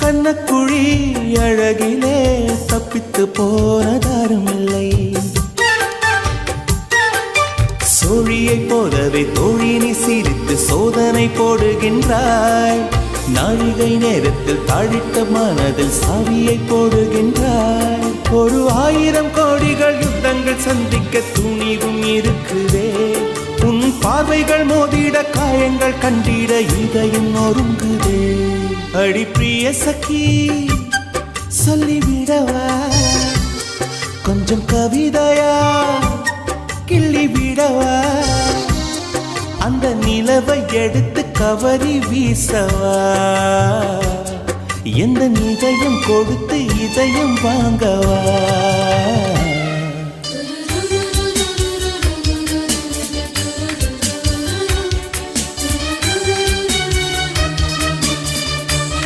கண்ணக்குழி அழகிலே தப்பித்து போனதாரும் இல்லை. சோழியை போலவே தோழினி சிரித்து சோதனை போடுகின்றாய். நாழிகை நேரத்தில் தாழிட்ட மனதில் சாவியை போடுகின்றாய். 1000 கோடிகள் யுத்தங்கள் சந்திக்க துணிவும் இருக்குதே. உன் பார்வைகள் மோதிட காயங்கள் கண்டிட இதயம் நொறுங்குதே. அடி பிரிய சகி சொல்லிவிடவா கொஞ்சம் கவிதையா கிள்ளி விடவா. அந்த நிலவை எடுத்து கவரி வீசவா. எந்த இதயம் கொடுத்து இதயம் வாங்கவா.